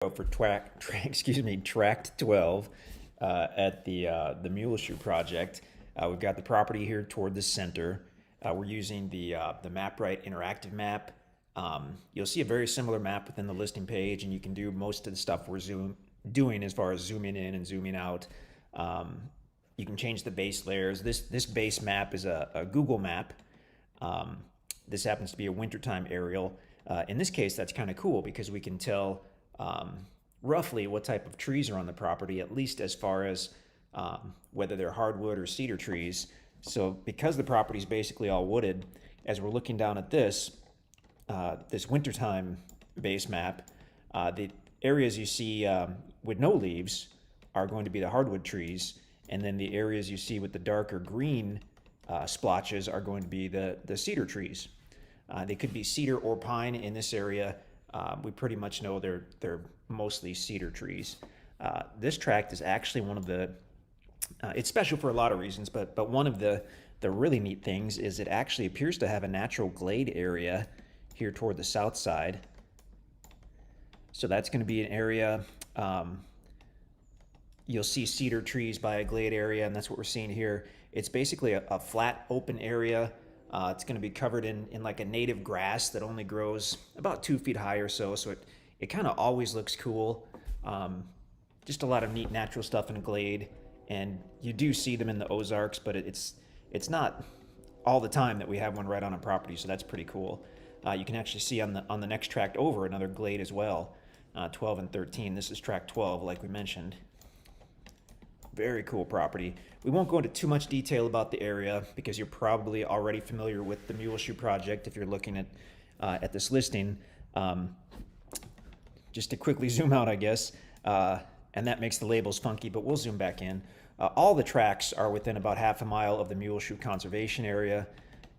For tract 12 at the Mule Shoe Project. We've got the property here toward the center. We're using the MapRight interactive map. You'll see a very similar map within the listing page, and you can do most of the stuff we're doing as far as zooming in and zooming out. You can change the base layers. This base map is a Google map. This happens to be a wintertime aerial. In this case, that's kind of cool because we can tell roughly what type of trees are on the property, at least as far as whether they're hardwood or cedar trees. So because the property is basically all wooded, as we're looking down at this wintertime base map, the areas you see with no leaves are going to be the hardwood trees, and then the areas you see with the darker green splotches are going to be the cedar trees. They could be cedar or pine in this area. We pretty much know they're mostly cedar trees. This tract is actually one of the, it's special for a lot of reasons, but one of the really neat things is it actually appears to have a natural glade area here toward the south side. So that's going to be an area, you'll see cedar trees by a glade area, and that's what we're seeing here. It's basically a flat open area. It's going to be covered in like a native grass that only grows about 2 feet high or so. So it kind of always looks cool. Just a lot of neat natural stuff in a glade. And you do see them in the Ozarks, but it's not all the time that we have one right on a property. So that's pretty cool. You can actually see on the next tract over another glade as well, 12 and 13. This is tract 12, like we mentioned. Very cool property. We won't go into too much detail about the area because you're probably already familiar with the Mule Shoe Project if you're looking at this listing. Just to quickly zoom out, I guess, and that makes the labels funky, but we'll zoom back in. All the tracks are within about half a mile of the Mule Shoe Conservation Area.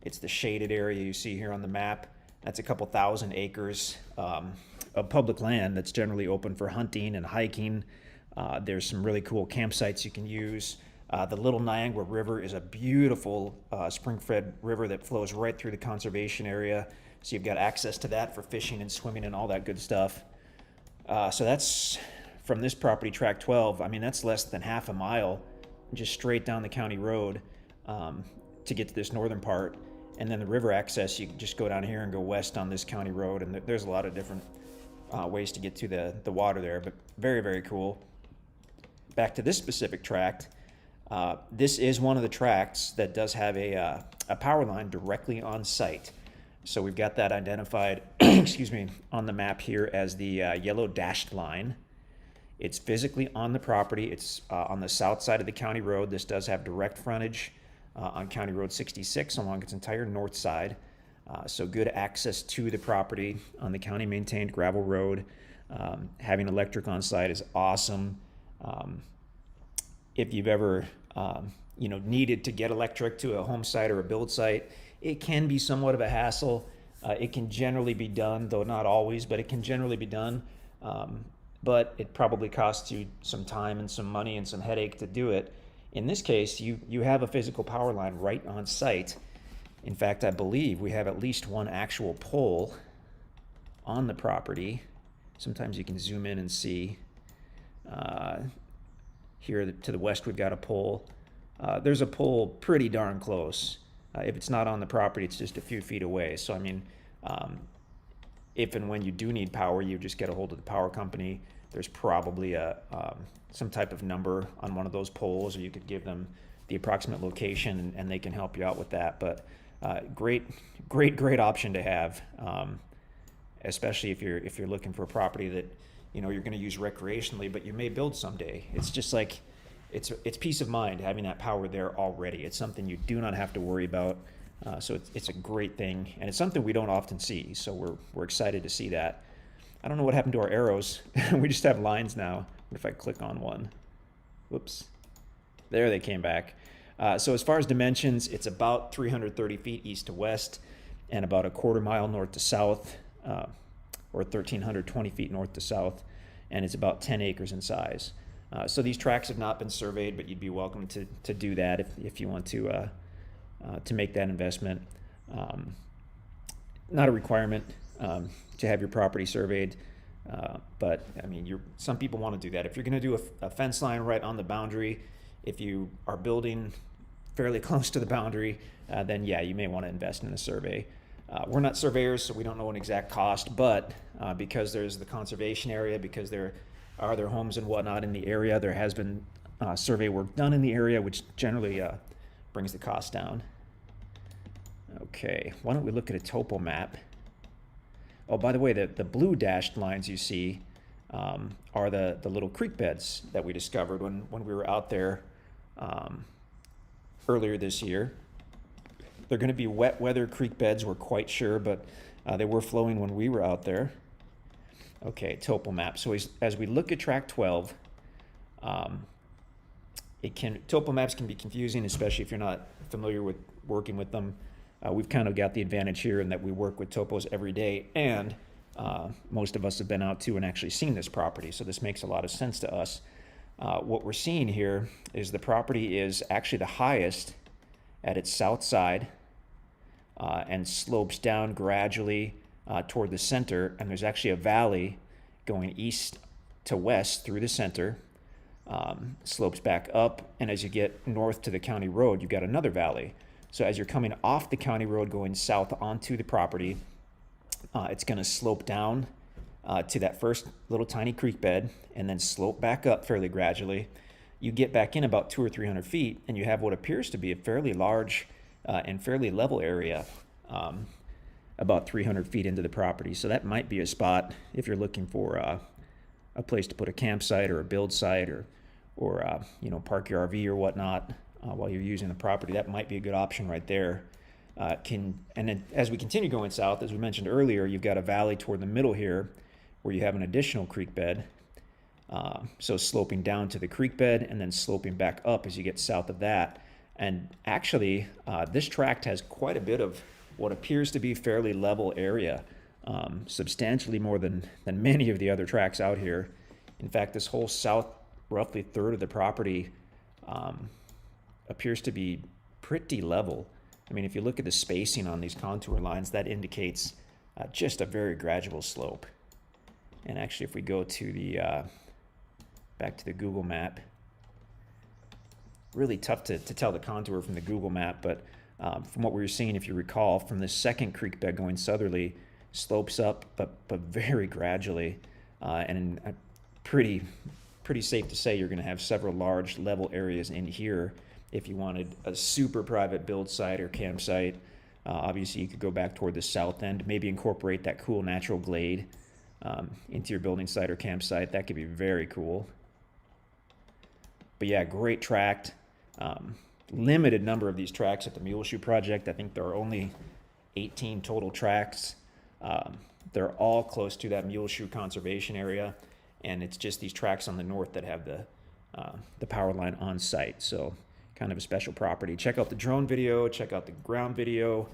It's the shaded area you see here on the map. That's a couple thousand acres of public land that's generally open for hunting and hiking. There's some really cool campsites you can use. The Little Niangua River is a beautiful spring-fed river that flows right through the conservation area. So you've got access to that for fishing and swimming and all that good stuff. So that's from this property, tract 12. I mean, that's less than half a mile just straight down the county road to get to this northern part. And then the river access, you can just go down here and go west on this county road. And there's a lot of different ways to get to the water there, but very, very cool. Back to this specific tract, this is one of the tracts that does have a power line directly on site. So we've got that identified, excuse me, on the map here as the yellow dashed line. It's physically on the property. It's on the south side of the county road. This does have direct frontage on County Road 66 along its entire north side. So good access to the property on the county maintained gravel road. Having electric on site is awesome. If you've ever needed to get electric to a home site or a build site, it can be somewhat of a hassle. It can generally be done, though not always, but it can generally be done. But it probably costs you some time and some money and some headache to do it. In this case, you have a physical power line right on site. In fact, I believe we have at least one actual pole on the property. Sometimes you can zoom in and see. Here to the west, we've got a pole. There's a pole pretty darn close. If it's not on the property, it's just a few feet away. So, I mean, if and when you do need power, you just get a hold of the power company. There's probably some type of number on one of those poles, or you could give them the approximate location, and they can help you out with that. But great option to have, especially if you're looking for a property that you're going to use recreationally, but you may build someday. It's just like it's peace of mind having that power there already. It's something you do not have to worry about. So it's a great thing, and it's something we don't often see. So we're excited to see that. I don't know what happened to our arrows. We just have lines now. What if I click on one? Whoops. There they came back. So as far as dimensions, it's about 330 feet east to west and about a quarter mile north to south, or 1,320 feet north to south, and it's about 10 acres in size. So these tracts have not been surveyed, but you'd be welcome to do that if you want to make that investment. Not a requirement to have your property surveyed. But I mean, some people want to do that. If you're going to do a fence line right on the boundary, if you are building fairly close to the boundary, then yeah, you may want to invest in a survey. We're not surveyors, so we don't know an exact cost, but because there's the conservation area, because there are other homes and whatnot in the area, there has been survey work done in the area, which generally brings the cost down. Okay, why don't we look at a topo map? Oh, by the way, the blue dashed lines you see are the little creek beds that we discovered when we were out there earlier this year. They're going to be wet weather creek beds, we're quite sure, but they were flowing when we were out there. Okay, topo map. So as we look at track 12, topo maps can be confusing, especially if you're not familiar with working with them. We've kind of got the advantage here in that we work with topos every day, and most of us have been out to and actually seen this property, so this makes a lot of sense to us. What we're seeing here is the property is actually the highest at its south side and slopes down gradually toward the center, and there's actually a valley going east to west through the center, slopes back up, and as you get north to the county road, you've got another valley. So as you're coming off the county road going south onto the property, it's going to slope down to that first little tiny creek bed and then slope back up fairly gradually. You get back in about 200 or 300 feet and you have what appears to be a fairly large and fairly level area about 300 feet into the property. So that might be a spot if you're looking for a place to put a campsite or a build site or park your RV or whatnot. While you're using the property, that might be a good option right there. And then as we continue going south, as we mentioned earlier, you've got a valley toward the middle here where you have an additional creek bed. So sloping down to the creek bed and then sloping back up as you get south of that. And actually, this tract has quite a bit of what appears to be fairly level area, substantially more than many of the other tracts out here. In fact, this whole south, roughly third of the property, appears to be pretty level. I mean, if you look at the spacing on these contour lines, that indicates just a very gradual slope. And actually, if we go to the back to the Google map, really tough to tell the contour from the Google map, but from what we were seeing, if you recall, from the second creek bed going southerly, slopes up, but very gradually, and pretty safe to say you're going to have several large level areas in here. If you wanted a super private build site or campsite, obviously you could go back toward the south end, maybe incorporate that cool natural glade into your building site or campsite. That could be very cool. But yeah, great tract. Limited number of these tracts at the Mule Shoe Project. I think there are only 18 total tracts. They're all close to that Mule Shoe Conservation Area, and it's just these tracts on the north that have the power line on site. So kind of a special property. Check out the drone video, check out the ground video.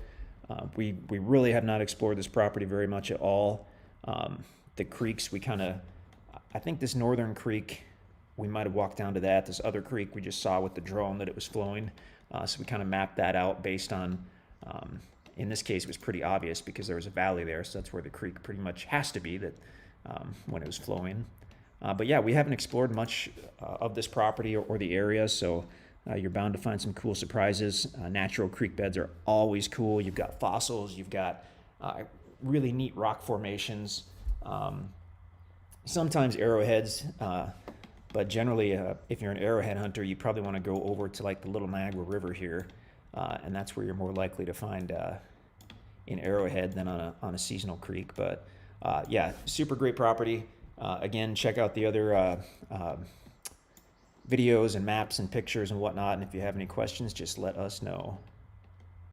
We really have not explored this property very much at all. The creeks, I think this northern creek, we might have walked down to that. This other creek we just saw with the drone that it was flowing. So we kind of mapped that out based on, in this case it was pretty obvious because there was a valley there, so that's where the creek pretty much has to be when it was flowing. But yeah, we haven't explored much of this property or the area, so you're bound to find some cool surprises. Natural creek beds are always cool. You've got fossils, you've got really neat rock formations, sometimes arrowheads, but generally if you're an arrowhead hunter, you probably want to go over to like the Little Niangua River here, and that's where you're more likely to find an arrowhead than on a seasonal creek. But yeah, super great property. Again, check out the other videos and maps and pictures and whatnot, and if you have any questions, just let us know.